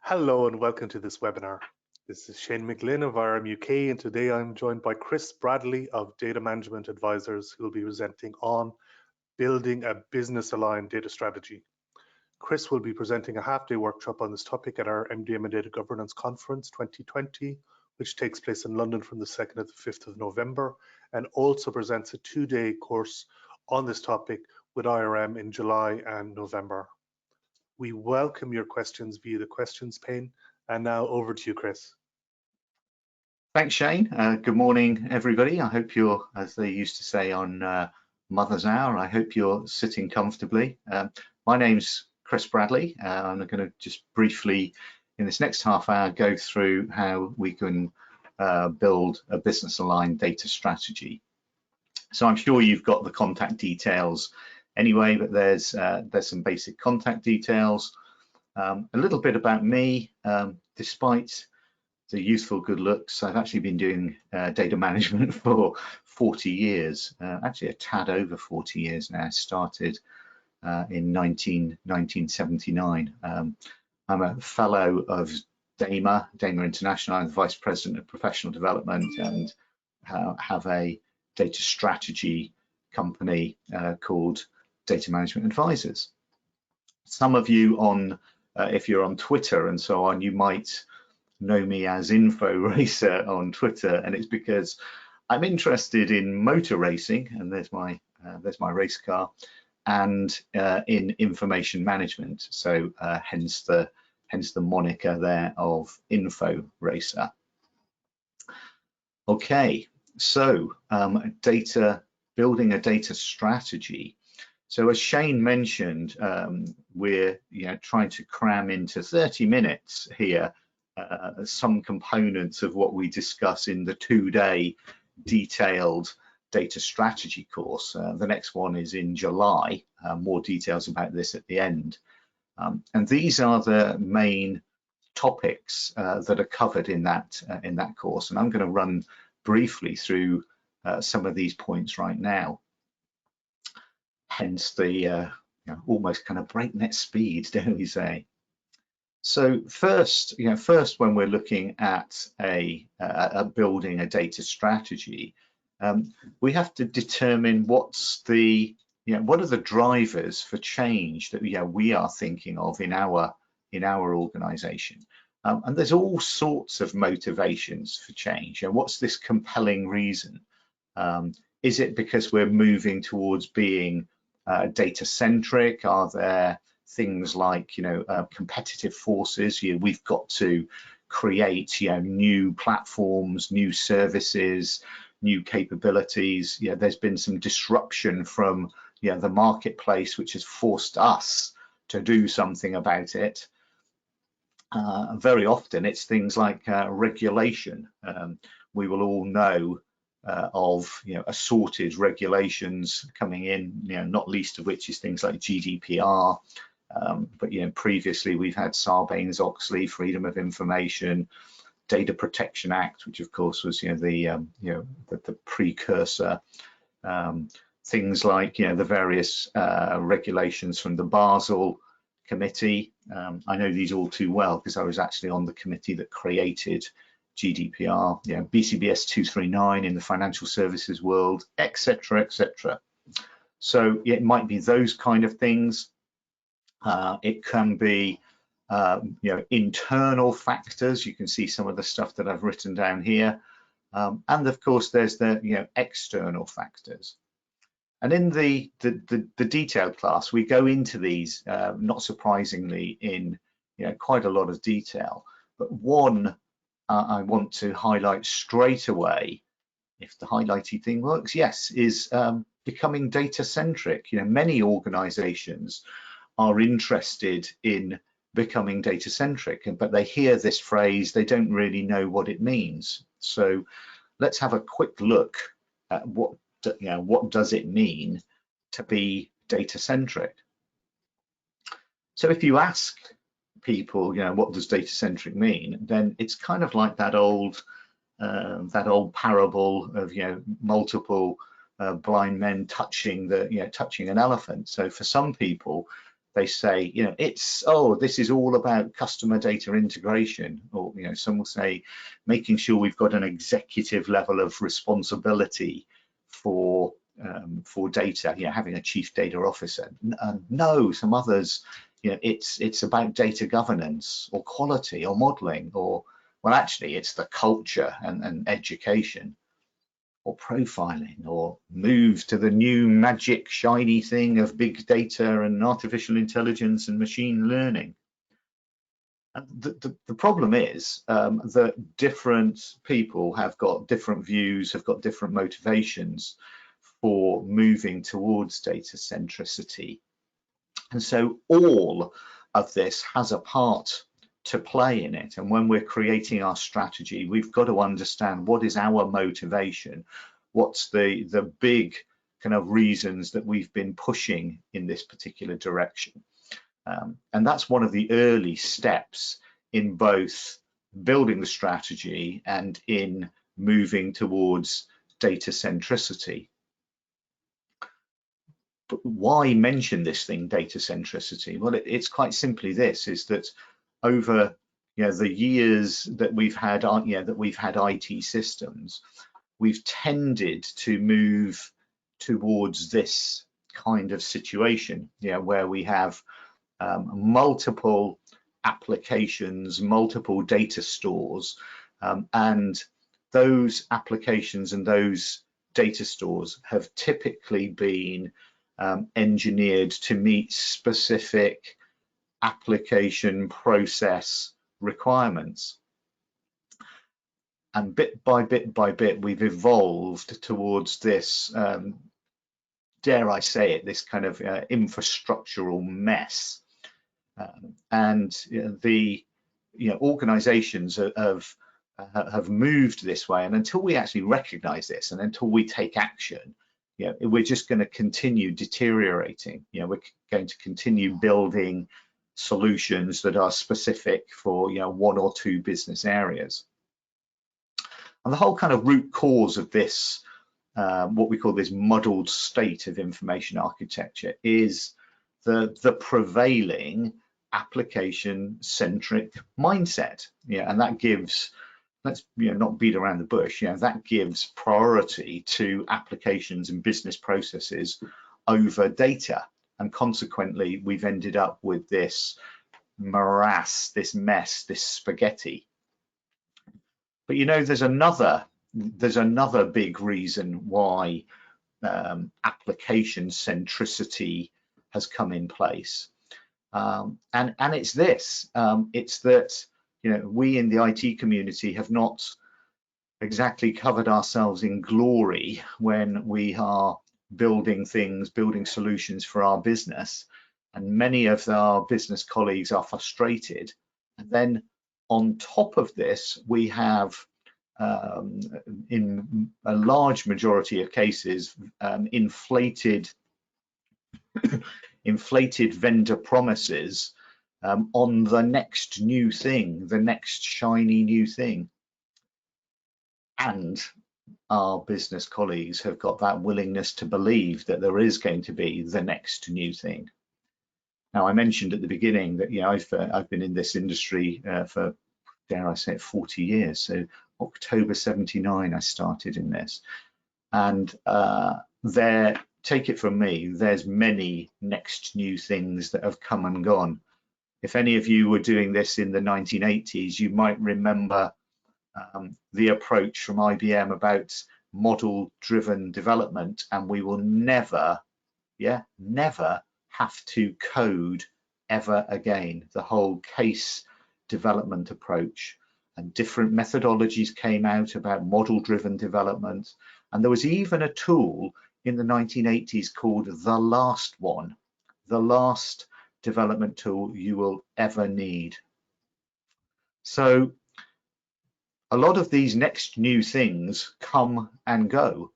Hello and welcome to this webinar. This is Shane McGlynn of RM UK, and today I'm joined by Chris Bradley of Data Management Advisors, who will be presenting on building a business-aligned data strategy. Chris will be presenting a half-day workshop on this topic at our MDM and Data Governance Conference 2020, which takes place in London from the 2nd to the 5th of November, and also presents a two-day course on this topic with IRM in July and November. We welcome your questions via the questions pane. And now over to you, Chris. Thanks, Shane. Good morning, everybody. I hope you're, as they used to say on Mother's Hour, I hope you're sitting comfortably. My name's Chris Bradley. I'm going to just briefly, in this next half hour, go through how we can build a business-aligned data strategy. So I'm sure you've got the contact details anyway, but there's some basic contact details. A little bit about me. Despite the youthful good looks, I've actually been doing data management for 40 years, actually a tad over 40 years now. Started in 1979. I'm a fellow of DAMA International. I'm the Vice President of Professional Development and have a data strategy company called Data Management Advisors. Some of you on, if you're on Twitter and so on, you might know me as Info Racer on Twitter, and it's because I'm interested in motor racing, and there's my race car, and in information management. So hence the moniker there of Info Racer. Okay, so building a data strategy. So as Shane mentioned, we're trying to cram into 30 minutes here some components of what we discuss in the two-day detailed data strategy course. The next one is in July. More details about this at the end. And these are the main topics that are covered in that course. And I'm going to run briefly through some of these points right now. Hence the almost kind of breakneck speed, don't we say? So first, when we're looking at building a data strategy, we have to determine what are the drivers for change that we are thinking of in our organization. And there's all sorts of motivations for change. What's this compelling reason? Is it because we're moving towards being data-centric? Are there things like competitive forces? We've got to create new platforms, new services, new capabilities. There's been some disruption from the marketplace, which has forced us to do something about it. Very often it's things like regulation. We will all know of assorted regulations coming in, not least of which is things like GDPR. But previously we've had Sarbanes-Oxley, Freedom of Information, Data Protection Act, which of course was the precursor. Things like the various regulations from the Basel Committee. I know these all too well because I was actually on the committee that created GDPR, BCBS 239 in the financial services world, etc., etc. So it might be those kind of things. It can be internal factors. You can see some of the stuff that I've written down here, and of course there's the external factors. And in the detailed class, we go into these not surprisingly in quite a lot of detail. But one I want to highlight straight away, if the highlighty thing works, yes, is becoming data-centric. Many organizations are interested in becoming data-centric, but they hear this phrase, they don't really know what it means. So let's have a quick look at what does it mean to be data-centric. So if you ask people, what does data-centric mean, then it's kind of like that old parable of multiple blind men touching an elephant. So for some people, they say, you know, it's, oh, this is all about customer data integration, or, you know, some will say making sure we've got an executive level of responsibility for data, you know, having a chief data officer. No, some others, you know, it's about data governance or quality or modeling, or, well, actually it's the culture and education, or profiling, or move to the new magic shiny thing of big data and artificial intelligence and machine learning. And the problem is that different people have got different views, have got different motivations for moving towards data centricity. And so all of this has a part to play in it. And when we're creating our strategy, we've got to understand what is our motivation, what's the big kind of reasons that we've been pushing in this particular direction. And that's one of the early steps in both building the strategy and in moving towards data centricity. But why mention this thing, data centricity? Well, it's quite simply this, is that over, you know, the years that we've had, you know, that we've had IT systems, we've tended to move towards this kind of situation, you know, where we have multiple applications, multiple data stores, and those applications and those data stores have typically been engineered to meet specific application process requirements. And bit by bit, we've evolved towards this, dare I say it, this kind of infrastructural mess. And the organizations have moved this way. And until we actually recognize this, and until we take action, we're just going to continue deteriorating. We're going to continue building solutions that are specific for one or two business areas. And the whole kind of root cause of this, what we call this muddled state of information architecture, is the prevailing application-centric mindset. And that gives, let's not beat around the bush, that gives priority to applications and business processes over data. And consequently, we've ended up with this morass, this mess, this spaghetti. But there's another big reason why application centricity has come in place, and it's this. It's that we in the IT community have not exactly covered ourselves in glory when we are building things, building solutions for our business, and many of our business colleagues are frustrated. And then on top of this, we have, in a large majority of cases, inflated vendor promises on the next new thing, the next shiny new thing. And our business colleagues have got that willingness to believe that there is going to be the next new thing. Now, I mentioned at the beginning that I've been in this industry for, dare I say it, 40 years. So October 79, I started in this. And take it from me, there's many next new things that have come and gone. If any of you were doing this in the 1980s, you might remember the approach from IBM about model-driven development, and we will never have to code ever again. The whole case development approach, and different methodologies came out about model-driven development. And there was even a tool in the 1980s called the last one, the last development tool you will ever need. So a lot of these next new things come and go.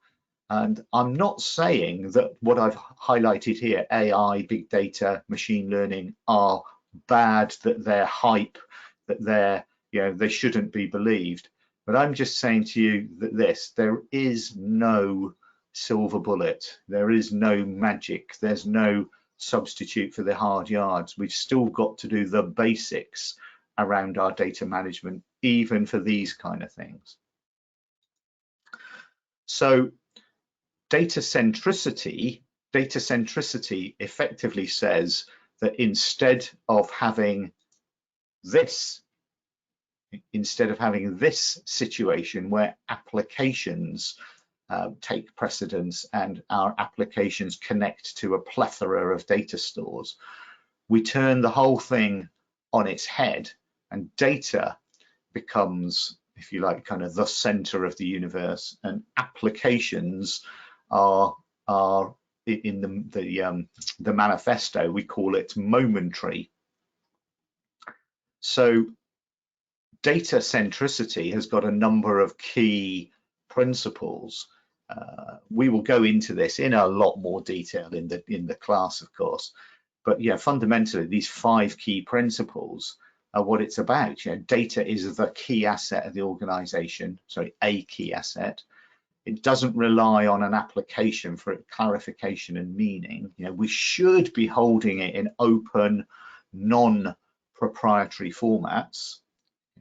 And I'm not saying that what I've highlighted here, AI, big data, machine learning, are bad, that they're hype, that they're, they shouldn't be believed. But I'm just saying to you that there is no silver bullet. There is no magic. There's no substitute for the hard yards. We've still got to do the basics around our data management, even for these kind of things. So datacentricity effectively says that instead of having this situation where applications take precedence and our applications connect to a plethora of data stores, we turn the whole thing on its head, and data becomes, if you like, kind of the center of the universe, and applications are in the manifesto, we call it momentary. So data centricity has got a number of key principles. We will go into this in a lot more detail in the class, of course, but yeah, fundamentally these 5 key principles are what it's about. You know, data is the key asset of the organization, sorry, a key asset. It doesn't rely on an application for clarification and meaning. You know, we should be holding it in open, non-proprietary formats.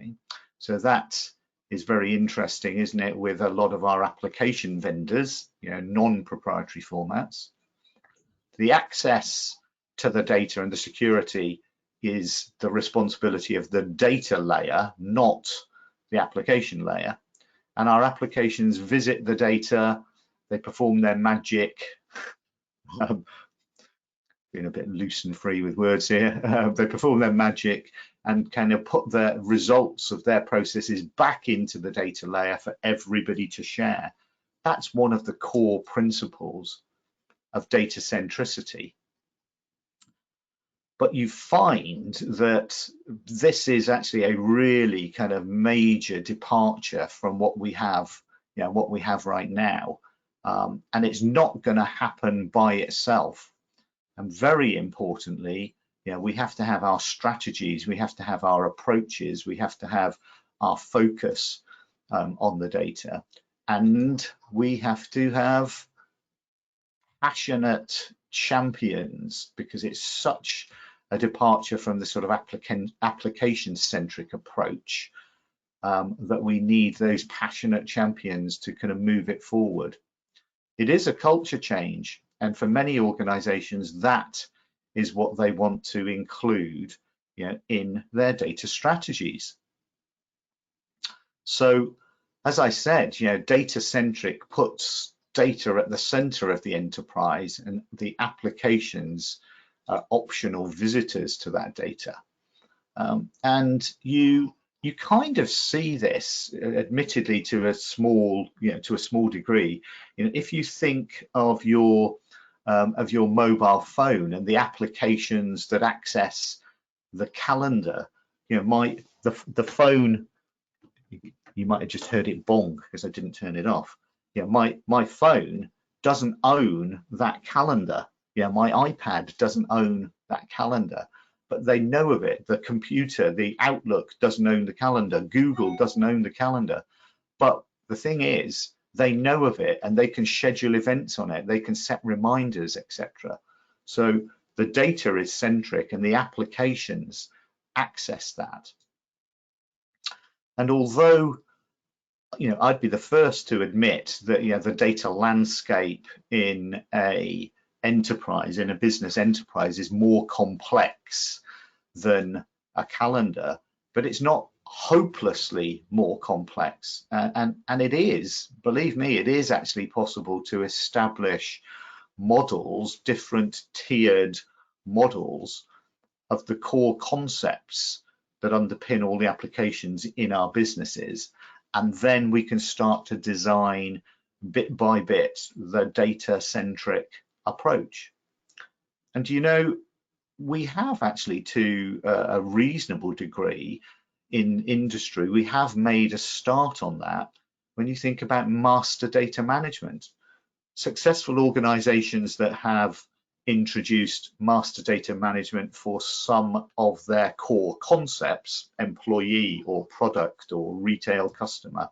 Okay? So that is very interesting, isn't it, with a lot of our application vendors, you know, non-proprietary formats. The access to the data and the security is the responsibility of the data layer, not the application layer. And our applications visit the data, they perform their magic, being a bit loose and free with words here, they perform their magic and kind of put the results of their processes back into the data layer for everybody to share. That's one of the core principles of data centricity. But you find that this is actually a really kind of major departure from what we have, you know, what we have right now, and it's not going to happen by itself. And very importantly, you know, we have to have our strategies, we have to have our approaches, we have to have our focus on the data, and we have to have passionate champions, because it's such a departure from the sort of application-centric approach that we need those passionate champions to kind of move it forward. It is a culture change, and for many organizations, that is what they want to include, you know, in their data strategies. So, as I said, you know, data-centric puts data at the center of the enterprise, and the applications are optional visitors to that data. And you kind of see this, admittedly, to a small, degree. You know, if you think of your mobile phone and the applications that access the calendar, you know, the phone, you might have just heard it bong because I didn't turn it off. You know, my phone doesn't own that calendar. Yeah, my iPad doesn't own that calendar, but they know of it. The computer, the Outlook doesn't own the calendar. Google doesn't own the calendar. But the thing is, they know of it and they can schedule events on it. They can set reminders, etc. So the data is centric and the applications access that. And although, you know, I'd be the first to admit that, you know, the data landscape in a enterprise, in a business enterprise, is more complex than a calendar, but it's not hopelessly more complex. And it is, believe me, it is actually possible to establish models, different tiered models of the core concepts that underpin all the applications in our businesses. And then we can start to design bit by bit the data-centric approach. And you know, we have actually, to a reasonable degree in industry, we have made a start on that. When you think about master data management, successful organizations that have introduced master data management for some of their core concepts, employee or product or retail customer,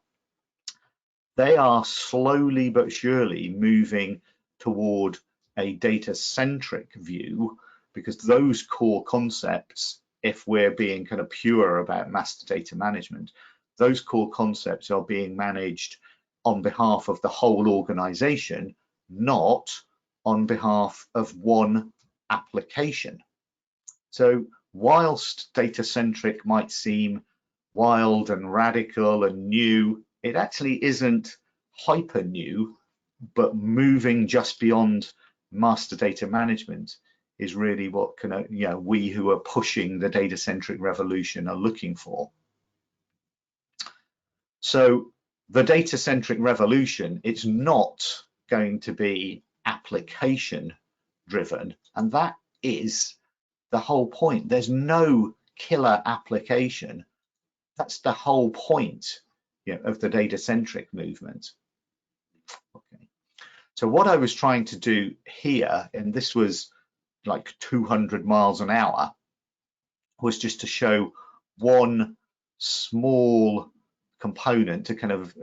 they are slowly but surely moving toward a data-centric view, because those core concepts, if we're being kind of pure about master data management, those core concepts are being managed on behalf of the whole organization, not on behalf of one application. So whilst data-centric might seem wild and radical and new, it actually isn't hyper new, but moving just beyond master data management is really what we who are pushing the data-centric revolution are looking for. So the data-centric revolution, it's not going to be application driven, and that is the whole point. There's no killer application. That's the whole point, of the data-centric movement. Okay. So what I was trying to do here, and this was like 200 miles an hour, was just to show one small component to kind of,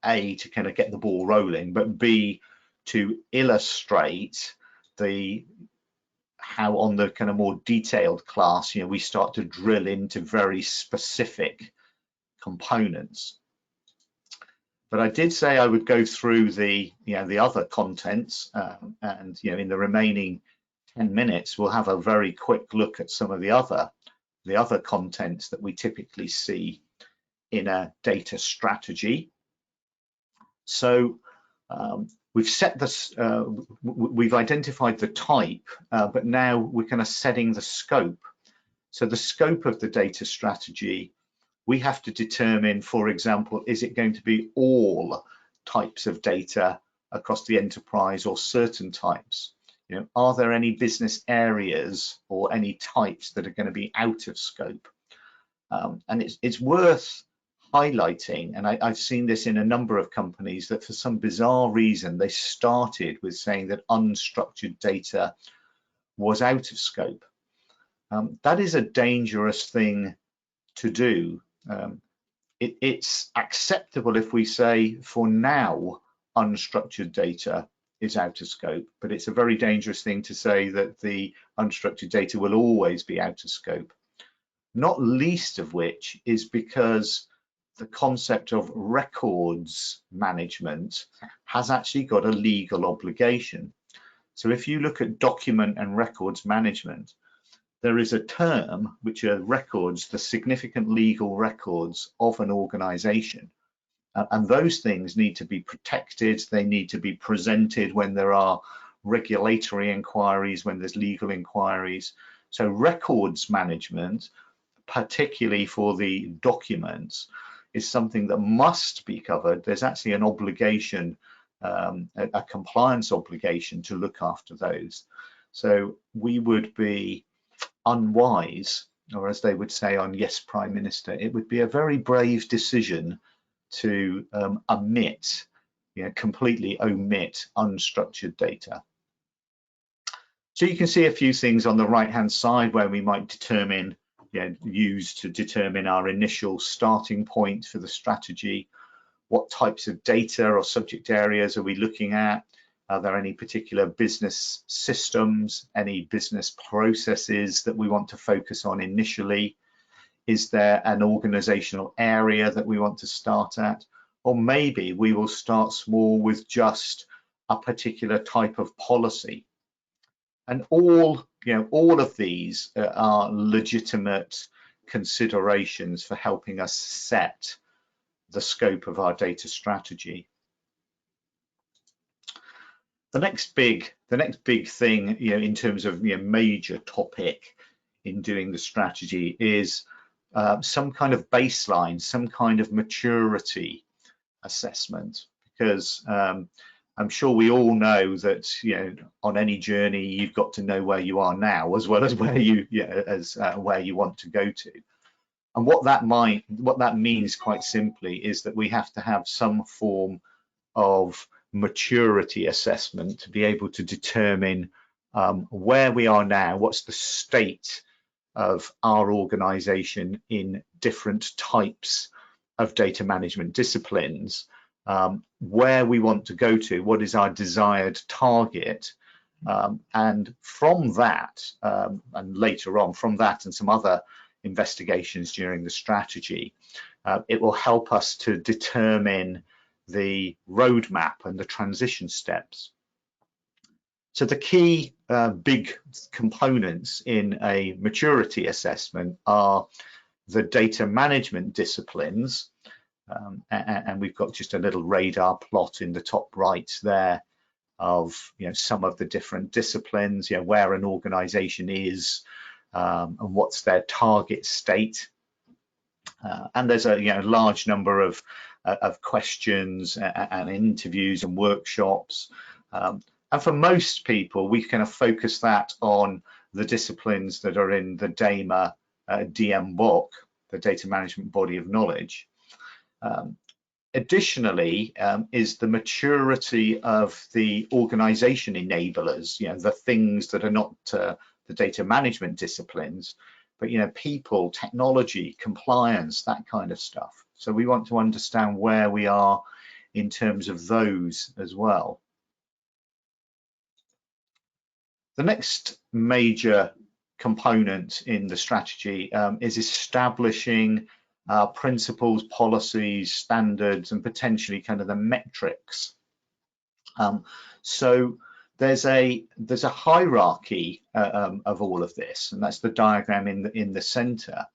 A, to kind of get the ball rolling, but B, to illustrate how on the kind of more detailed class, we start to drill into very specific components. But I did say I would go through the other contents, and in the remaining 10 minutes we'll have a very quick look at some of the other contents that we typically see in a data strategy. So we've set this, we've identified the type, but now we're kind of setting the scope. So the scope of the data strategy, we have to determine, for example, is it going to be all types of data across the enterprise or certain types? Are there any business areas or any types that are going to be out of scope? And it's worth highlighting, and I've seen this in a number of companies, that for some bizarre reason they started with saying that unstructured data was out of scope. That is a dangerous thing to do. It's acceptable if we say, for now, unstructured data is out of scope, but it's a very dangerous thing to say that the unstructured data will always be out of scope. Not least of which is because the concept of records management has actually got a legal obligation. So if you look at document and records management, there is a term which are records, the significant legal records of an organization. And those things need to be protected. They need to be presented when there are regulatory inquiries, when there's legal inquiries. So records management, particularly for the documents, is something that must be covered. There's actually an obligation, a compliance obligation to look after those. So we would be unwise, or as they would say on Yes Prime Minister, it would be a very brave decision to completely omit unstructured data. So you can see a few things on the right hand side where we might determine, use to determine our initial starting point for the strategy. What types of data or subject areas are we looking at? Are there any particular business systems, any business processes that we want to focus on initially? Is there an organizational area that we want to start at? Or maybe we will start small with just a particular type of policy. And all of these are legitimate considerations for helping us set the scope of our data strategy. The next big thing, in terms of major topic in doing the strategy is some kind of baseline, some kind of maturity assessment, because I'm sure we all know that on any journey you've got to know where you are now as well as where you where you want to go to. And what that means quite simply is that we have to have some form of maturity assessment to be able to determine where we are now, what's the state of our organization in different types of data management disciplines, where we want to go to, what is our desired target, And from that, and later on, from that and some other investigations during the strategy, it will help us to determine the roadmap and the transition steps. So the key big components in a maturity assessment are the data management disciplines, and we've got just a little radar plot in the top right there of some of the different disciplines, where an organization is and what's their target state. And there's a large number of questions and interviews and workshops. And for most people, we kind of focus that on the disciplines that are in the DAMA DM book, the Data Management Body of Knowledge. Additionally, is the maturity of the organization enablers, the things that are not the data management disciplines, but people, technology, compliance, that kind of stuff. So we want to understand where we are in terms of those as well. The next major component in the strategy is establishing principles, policies, standards, and potentially kind of the metrics. So there's a hierarchy of all of this, and that's the diagram in the center.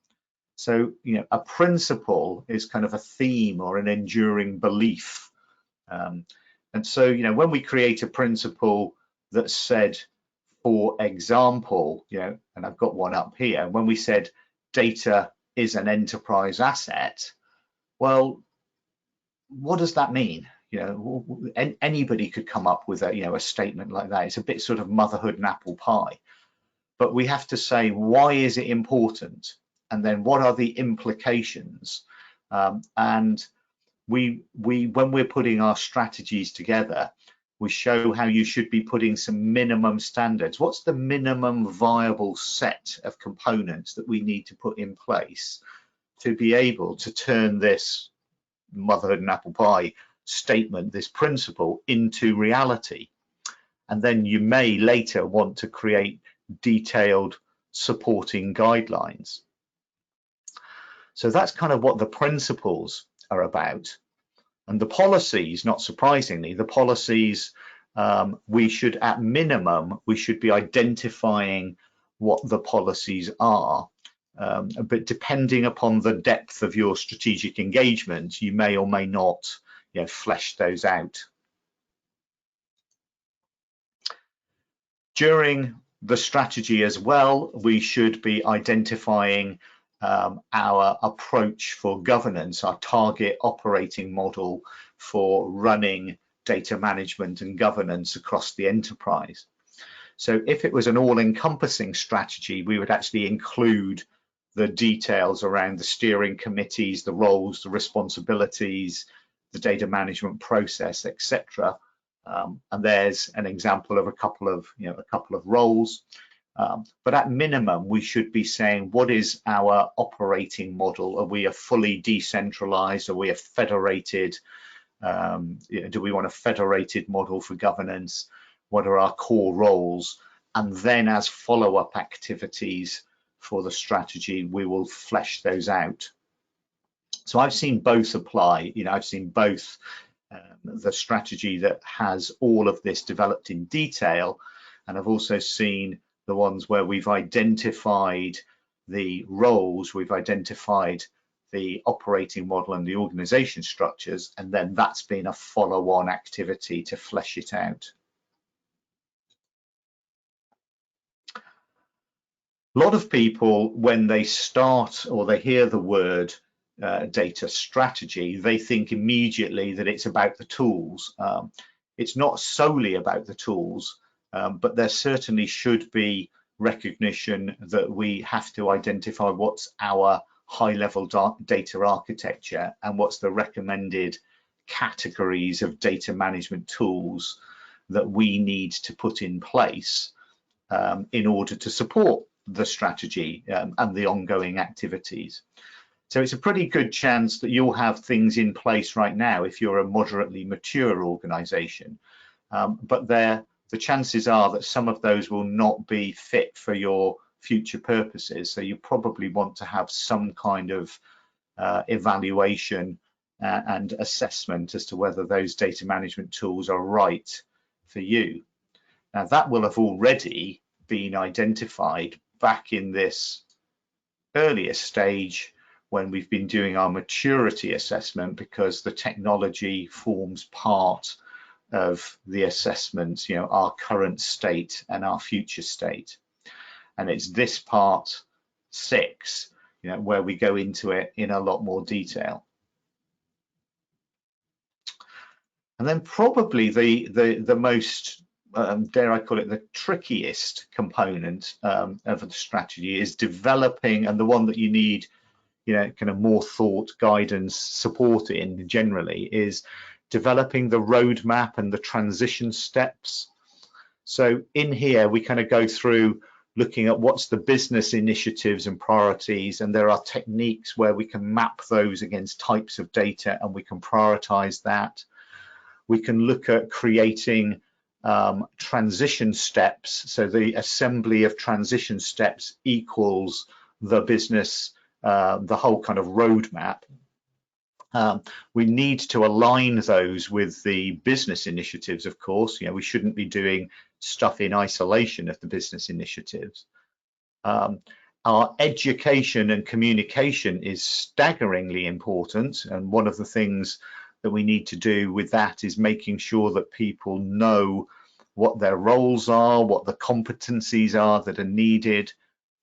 So a principle is kind of a theme or an enduring belief, and so when we create a principle that's said, for example, and I've got one up here, when we said data is an enterprise asset, well, what does that mean? Anybody could come up with a statement like that. It's a bit sort of motherhood and apple pie, but we have to say, why is it important? And then what are the implications? And when we're putting our strategies together, we show how you should be putting some minimum standards. What's the minimum viable set of components that we need to put in place to be able to turn this motherhood and apple pie statement, this principle, into reality? And then you may later want to create detailed supporting guidelines. So that's kind of what the principles are about. And the policies, not surprisingly, the policies, we should, at minimum, we should be identifying what the policies are. But depending upon the depth of your strategic engagement, you may or may not flesh those out. During the strategy as well, we should be identifying our approach for governance, our target operating model for running data management and governance across the enterprise. So if it was an all-encompassing strategy, we would actually include the details around the steering committees, the roles, the responsibilities, the data management process, etc. And there's an example of a couple of roles. But at minimum, we should be saying, what is our operating model? Are we a fully decentralized? Are we a federated? Do we want a federated model for governance? What are our core roles? And then as follow-up activities for the strategy, we will flesh those out. So I've seen both apply. I've seen both the strategy that has all of this developed in detail, and I've also seen the ones where we've identified the roles, we've identified the operating model and the organization structures, and then that's been a follow-on activity to flesh it out. A lot of people, when they start or they hear the word data strategy, they think immediately that it's about the tools. It's not solely about the tools, but there certainly should be recognition that we have to identify what's our high-level data architecture and what's the recommended categories of data management tools that we need to put in place in order to support the strategy and the ongoing activities. So it's a pretty good chance that you'll have things in place right now if you're a moderately mature organization, but they're the chances are that some of those will not be fit for your future purposes. So you probably want to have some kind of evaluation and assessment as to whether those data management tools are right for you. Now that will have already been identified back in this earlier stage when we've been doing our maturity assessment, because the technology forms part of the assessment, you know, our current state and our future state. And it's this part 6, you know, where we go into it in a lot more detail. And then probably the most, dare I call it, the trickiest component of the strategy is developing, and the one that you need, you know, kind of more thought, guidance, support in generally, is developing the roadmap and the transition steps. So in here, we kind of go through looking at what's the business initiatives and priorities, and there are techniques where we can map those against types of data and we can prioritize that. We can look at creating transition steps. So the assembly of transition steps equals the business, the whole kind of roadmap. We need to align those with the business initiatives, of course. You know, we shouldn't be doing stuff in isolation of the business initiatives. Our education and communication is staggeringly important, and one of the things that we need to do with that is making sure that people know what their roles are, what the competencies are that are needed.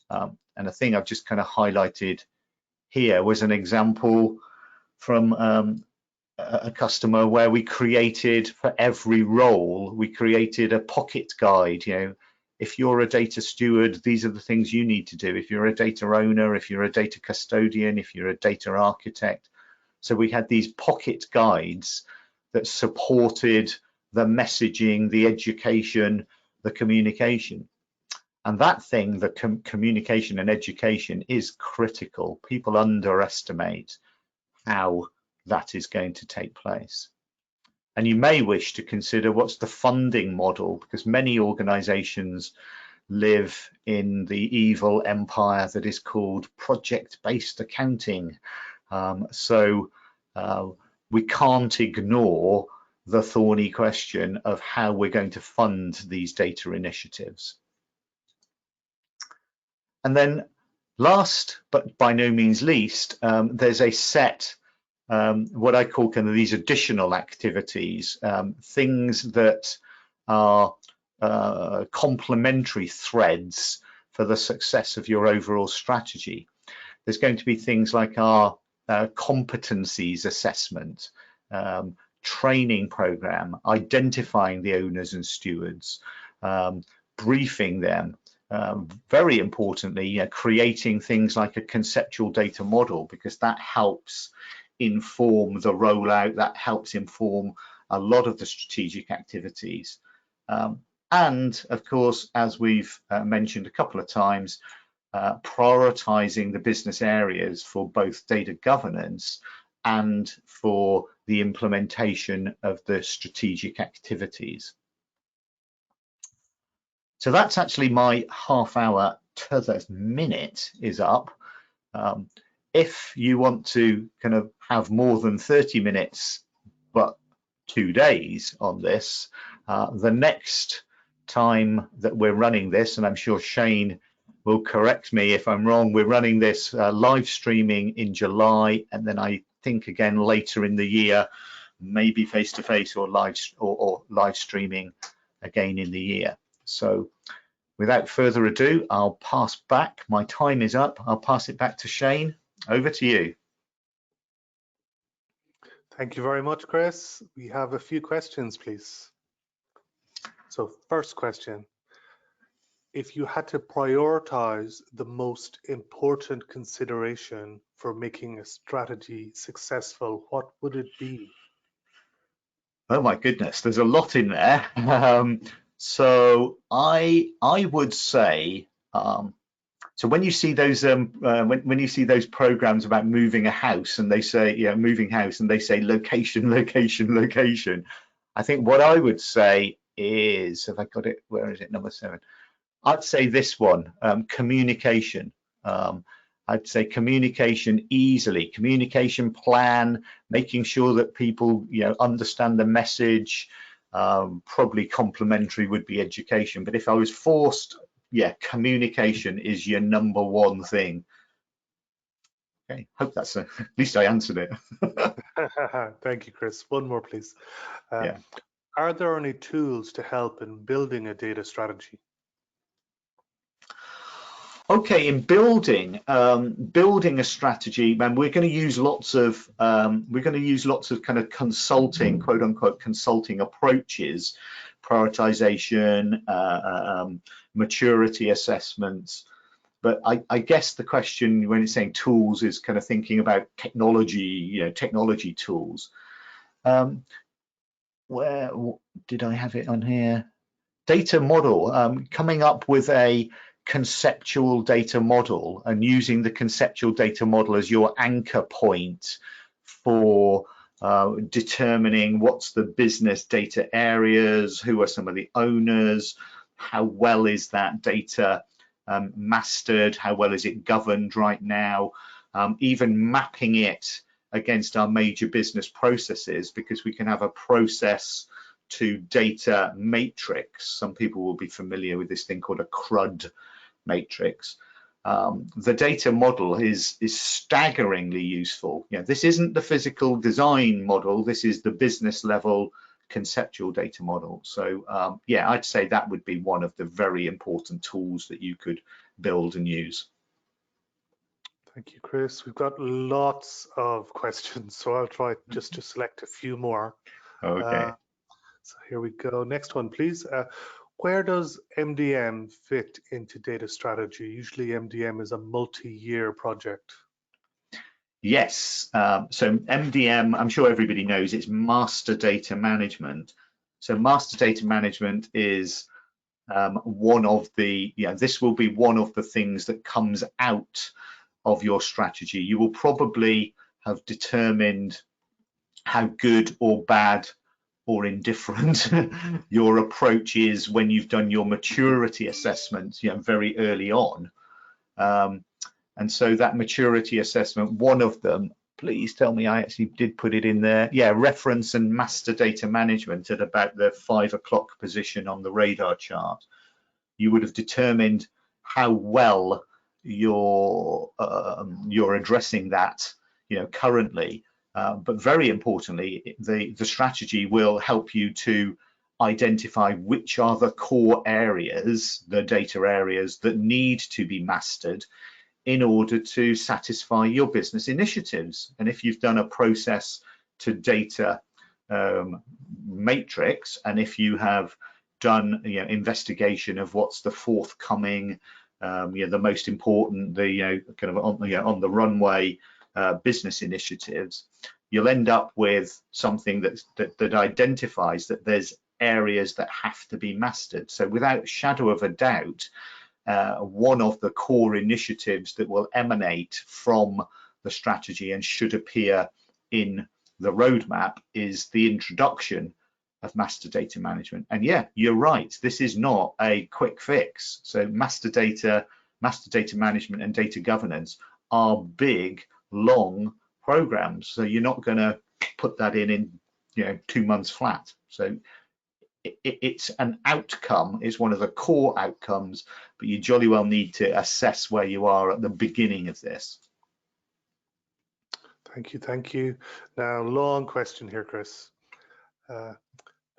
And a thing I've just kind of highlighted here was an example from a customer where we created, for every role, we created a pocket guide. You know, if you're a data steward, these are the things you need to do. If you're a data owner, if you're a data custodian, if you're a data architect. So we had these pocket guides that supported the messaging, the education, the communication. And that thing, the communication and education, is critical. People underestimate how that is going to take place. And you may wish to consider what's the funding model, because many organizations live in the evil empire that is called project-based accounting. So we can't ignore the thorny question of how we're going to fund these data initiatives. And then last, but by no means least, there's a set, what I call kind of these additional activities, things that are complementary threads for the success of your overall strategy. There's going to be things like our competencies assessment, training program, identifying the owners and stewards, briefing them, very importantly, creating things like a conceptual data model, because that helps inform the rollout, that helps inform a lot of the strategic activities. And of course, as we've mentioned a couple of times, prioritizing the business areas for both data governance and for the implementation of the strategic activities. So that's actually my half hour to the minute is up. If you want to kind of have more than 30 minutes, but 2 days on this, the next time that we're running this, and I'm sure Shane will correct me if I'm wrong, we're running this live streaming in July, and then I think again later in the year, maybe face-to-face or live streaming again in the year. So without further ado, I'll pass back. My time is up. I'll pass it back to Shane. Over to you. Thank you very much, Chris. We have a few questions, please. So first question, if you had to prioritize the most important consideration for making a strategy successful, what would it be? Oh my goodness, there's a lot in there. So I would say, so when you see those when you see those programs about moving a house and they say, moving house, and they say location, location, location, I think what I would say is, have I got it? Where is it? Number 7. I'd say this one, communication. I'd say communication easily, communication plan, making sure that people, understand the message. Probably complementary would be education, but if I was forced, yeah, communication is your number one thing. Okay, hope that's at least I answered it. Thank you, Chris. One more, please. Yeah. Are there any tools to help in building a data strategy? Okay, in building a strategy, man, we're going to use lots of kind of consulting, quote unquote, consulting approaches, prioritization, maturity assessments. But I guess the question when it's saying tools is kind of thinking about technology, technology tools. Where did I have it on here? Data model, coming up with a conceptual data model and using the conceptual data model as your anchor point for determining what's the business data areas, who are some of the owners, how well is that data mastered, how well is it governed right now, even mapping it against our major business processes, because we can have a process to data matrix. Some people will be familiar with this thing called a CRUD matrix. The data model is staggeringly useful. This isn't the physical design model, this is the business level conceptual data model. So yeah, I'd say that would be one of the very important tools that you could build and use. Thank you, Chris. We've got lots of questions, so I'll try just to select a few more. Okay. So here we go. Next one, please. Where does MDM fit into data strategy? Usually MDM is a multi-year project. Yes, so MDM, I'm sure everybody knows, it's master data management. So master data management is one of the, this will be one of the things that comes out of your strategy. You will probably have determined how good or bad or indifferent your approach is when you've done your maturity assessment, very early on. And so that maturity assessment, one of them, please tell me I actually did put it in there. Yeah, reference and master data management at about the 5 o'clock position on the radar chart. You would have determined how well you're addressing that, currently. But very importantly, the strategy will help you to identify which are the core areas, the data areas that need to be mastered in order to satisfy your business initiatives. And if you've done a process to data matrix, and if you have done investigation of what's the forthcoming, the most important, the kind of on the runway business initiatives, you'll end up with something that identifies that there's areas that have to be mastered. So without shadow of a doubt, one of the core initiatives that will emanate from the strategy and should appear in the roadmap is the introduction of master data management. And yeah, you're right, this is not a quick fix. So master data management and data governance are big, long programs. So you're not going to put that in 2 months flat. So it's an outcome, it's one of the core outcomes, but you jolly well need to assess where you are at the beginning of this. Thank you. Now, long question here, Chris.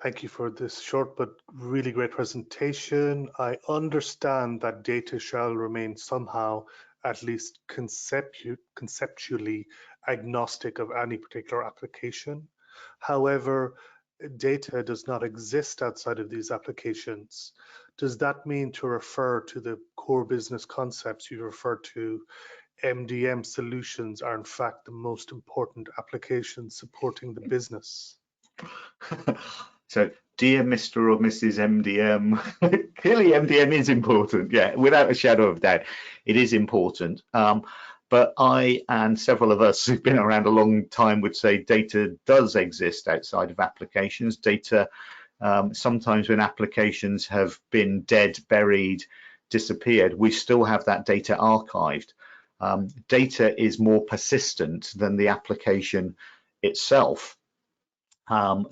Thank you for this short but really great presentation. I understand that data shall remain somehow, at least conceptually, agnostic of any particular application. However, data does not exist outside of these applications. Does that mean to refer to the core business concepts you referred to, MDM solutions are in fact the most important applications supporting the business? So, dear Mr. or Mrs. MDM, clearly MDM is important, yeah, without a shadow of doubt, it is important. But I and several of us who've been around a long time would say data does exist outside of applications. Data Sometimes when applications have been dead, buried, disappeared, we still have that data archived. Data is more persistent than the application itself. I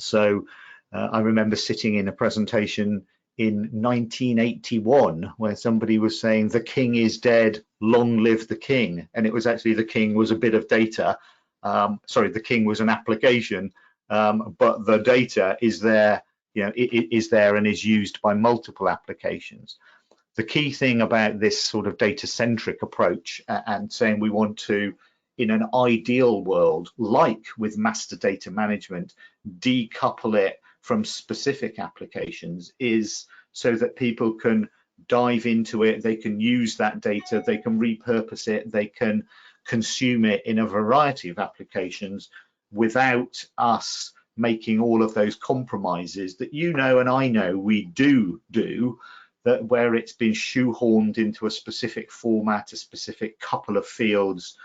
remember sitting in a presentation in 1981 where somebody was saying the king is dead, long live the king, and it was actually the king was a bit of data. Sorry, the king was an application, but the data is there, it is there and is used by multiple applications. The key thing about this sort of data-centric approach and saying we want to, in an ideal world, like with master data management, decouple it from specific applications is so that people can dive into it, they can use that data, they can repurpose it, they can consume it in a variety of applications without us making all of those compromises that you know and I know we do, that where it's been shoehorned into a specific format, a specific couple of fields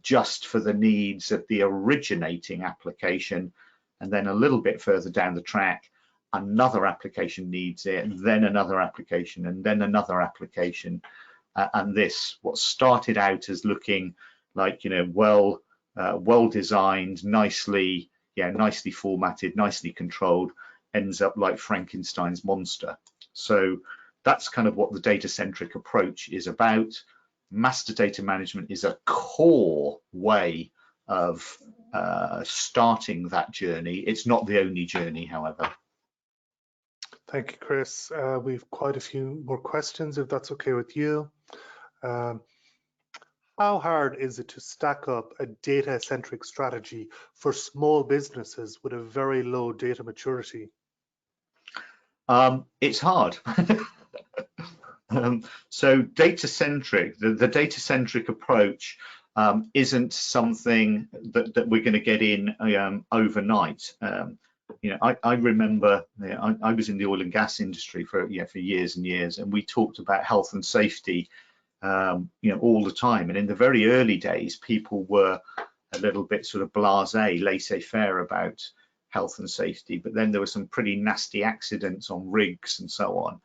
just for the needs of the originating application, and then a little bit further down the track another application needs it, and then another application, and then another application, and this what started out as looking like well designed, nicely formatted, nicely controlled, ends up like Frankenstein's monster. So that's kind of what the data-centric approach is about. Master data management is a core way of starting that journey. It's not the only journey, however. Thank you, Chris. We've quite a few more questions, if that's okay with you. How hard is it to stack up a data-centric strategy for small businesses with a very low data maturity? It's hard. So data-centric, the data-centric approach isn't something that we're going to get in overnight. I remember I was in the oil and gas industry for years and years, and we talked about health and safety all the time. And in the very early days, people were a little bit sort of blasé, laissez-faire about health and safety. But then there were some pretty nasty accidents on rigs and so on.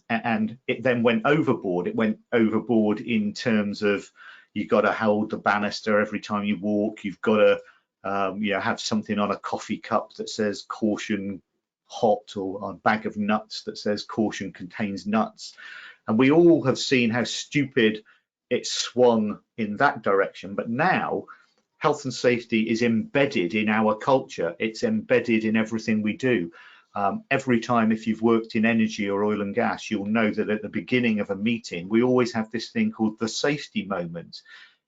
And it then went overboard. It went overboard in terms of you've got to hold the banister every time you walk. You've got to have something on a coffee cup that says caution hot, or a bag of nuts that says caution contains nuts. And we all have seen how stupid it swung in that direction. But now health and safety is embedded in our culture. It's embedded in everything we do. Every time, if you've worked in energy or oil and gas, you'll know that at the beginning of a meeting, we always have this thing called the safety moment.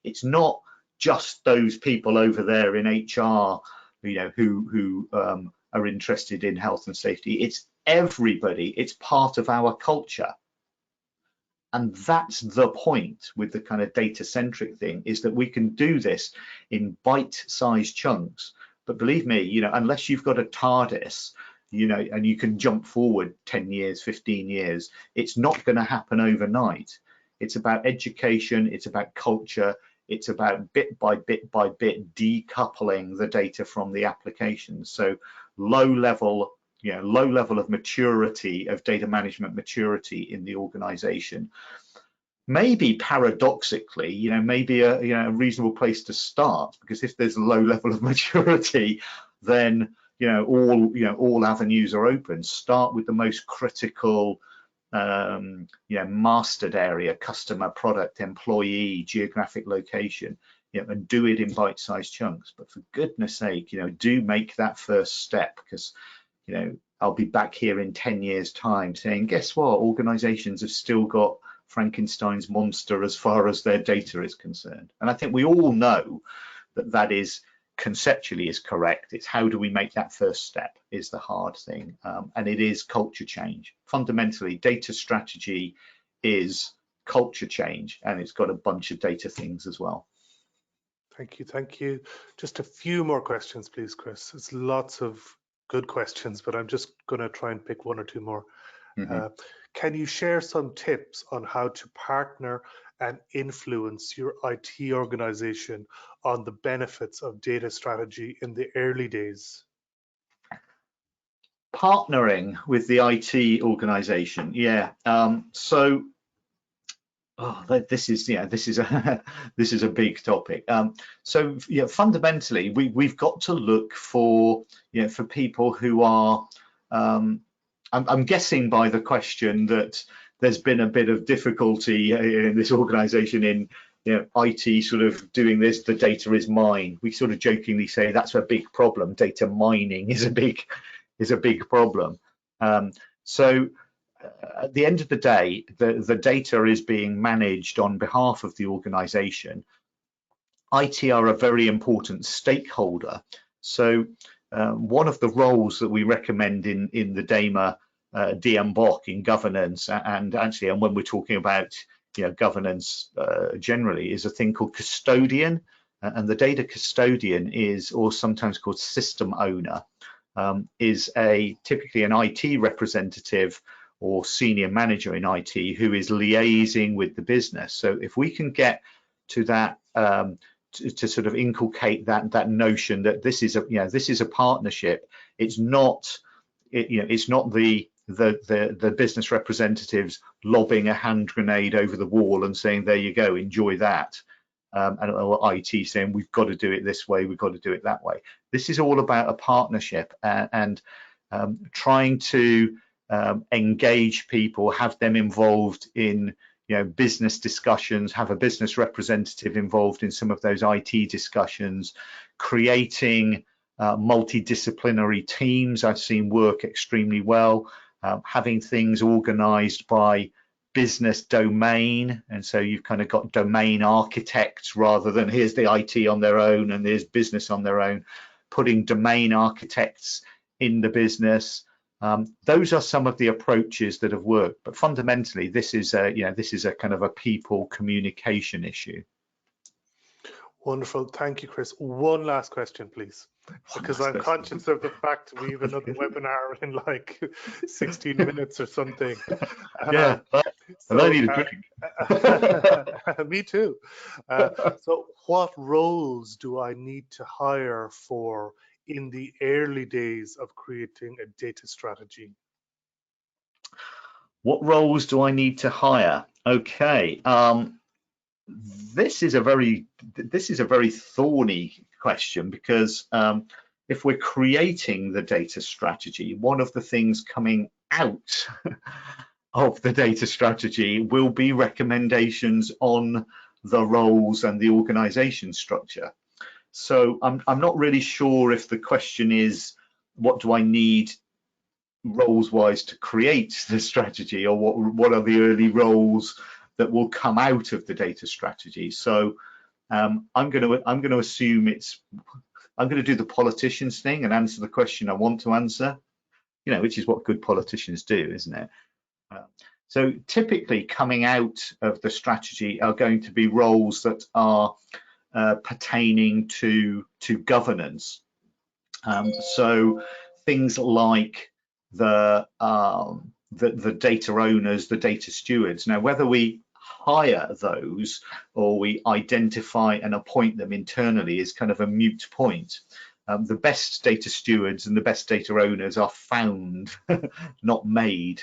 It's not just those people over there in HR, who are interested in health and safety. It's everybody. It's part of our culture. And that's the point with the kind of data-centric thing, is that we can do this in bite-sized chunks. But believe me, unless you've got a TARDIS, and you can jump forward 10 years, 15 years, it's not going to happen overnight. It's about education, it's about culture, it's about bit by bit by bit decoupling the data from the applications. So low level of maturity, of data management maturity in the organization. Maybe paradoxically, maybe a reasonable place to start, because if there's a low level of maturity, then all avenues are open. Start with the most critical mastered area: customer, product, employee, geographic location, and do it in bite-sized chunks. But for goodness sake, do make that first step, because I'll be back here in 10 years time saying, guess what, organizations have still got Frankenstein's monster as far as their data is concerned. And I think we all know that is conceptually is correct. It's how do we make that first step is the hard thing, and it is culture change. Fundamentally, data strategy is culture change, and it's got a bunch of data things as well. Thank you. Just a few more questions, please, Chris. It's lots of good questions, but I'm just going to try and pick one or two more. Can you share some tips on how to partner and influence your IT organization on the benefits of data strategy in the early days? Partnering with the IT organization, yeah. So this is a this is a big topic. So yeah, fundamentally, we've got to look for for people who are. I'm guessing by the question that there's been a bit of difficulty in this organization in IT sort of doing this. The data is mine. We sort of jokingly say that's a big problem. Data mining is a big problem. So at the end of the day, the data is being managed on behalf of the organization. IT are a very important stakeholder. So one of the roles that we recommend in the DAMA DMBOK in governance, and when we're talking about governance generally, is a thing called custodian. And the data custodian is, or sometimes called system owner, is typically an IT representative or senior manager in IT who is liaising with the business. So if we can get to that, to sort of inculcate that notion that this is a partnership. It's not the business representatives lobbing a hand grenade over the wall and saying, there you go, enjoy that. Or IT saying, we've got to do it this way, we've got to do it that way. This is all about a partnership and trying to engage people, have them involved in business discussions, have a business representative involved in some of those IT discussions, creating multidisciplinary teams. I've seen work extremely well, having things organized by business domain, and so you've kind of got domain architects rather than here's the IT on their own and there's business on their own, putting domain architects in the business. Those are some of the approaches that have worked, but fundamentally this is a kind of a people communication issue. Wonderful, thank you, Chris. One last question, please, because I'm conscious of the fact we have another webinar in like 16 minutes or something. Yeah, so, I need a drink. Me too. So what roles do I need to hire for in the early days of creating a data strategy? What roles do I need to hire? Okay. This is a very thorny question, because if we're creating the data strategy, one of the things coming out of the data strategy will be recommendations on the roles and the organization structure. So I'm not really sure if the question is, what do I need roles wise to create the strategy, or what are the early roles that will come out of the data strategy. So I'm going to assume I'm going to do the politicians thing and answer the question I want to answer, which is what good politicians do, isn't it? So typically coming out of the strategy are going to be roles that are pertaining to governance. So things like the data owners, the data stewards. Now, whether we hire those or we identify and appoint them internally is kind of a moot point. The best data stewards and the best data owners are found, not made.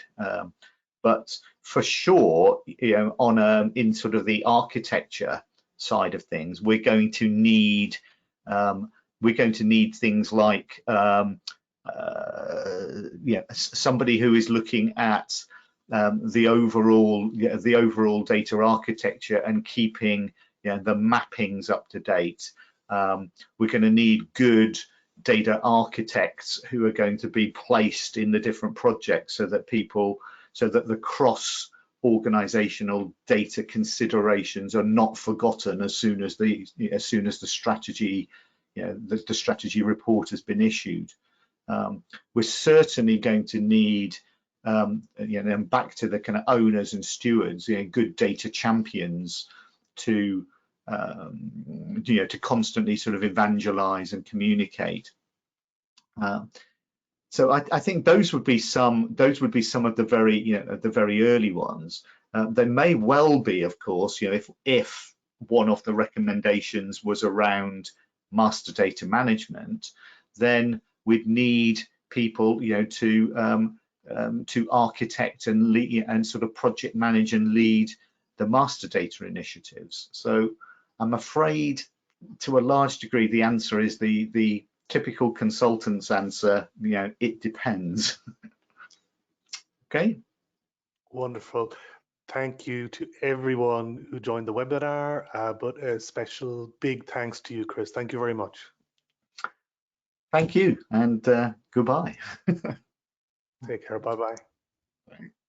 But for sure, in sort of the architecture side of things, we're going to need things like somebody who is looking at the overall data architecture and keeping the mappings up to date. We're going to need good data architects who are going to be placed in the different projects so that the cross organizational data considerations are not forgotten as soon as the strategy the strategy report has been issued. We're certainly going to need and back to the kind of owners and stewards, good data champions to constantly sort of evangelize and communicate. So I think those would be some of the very early ones. There may well be, of course, if one of the recommendations was around master data management, then we'd need people, to architect and lead and sort of project manage and lead the master data initiatives. So I'm afraid to a large degree the answer is the typical consultant's answer, it depends. Okay. Wonderful. Thank you to everyone who joined the webinar, but a special big thanks to you, Chris. Thank you very much. Thank you, and goodbye. Take care. Bye-bye.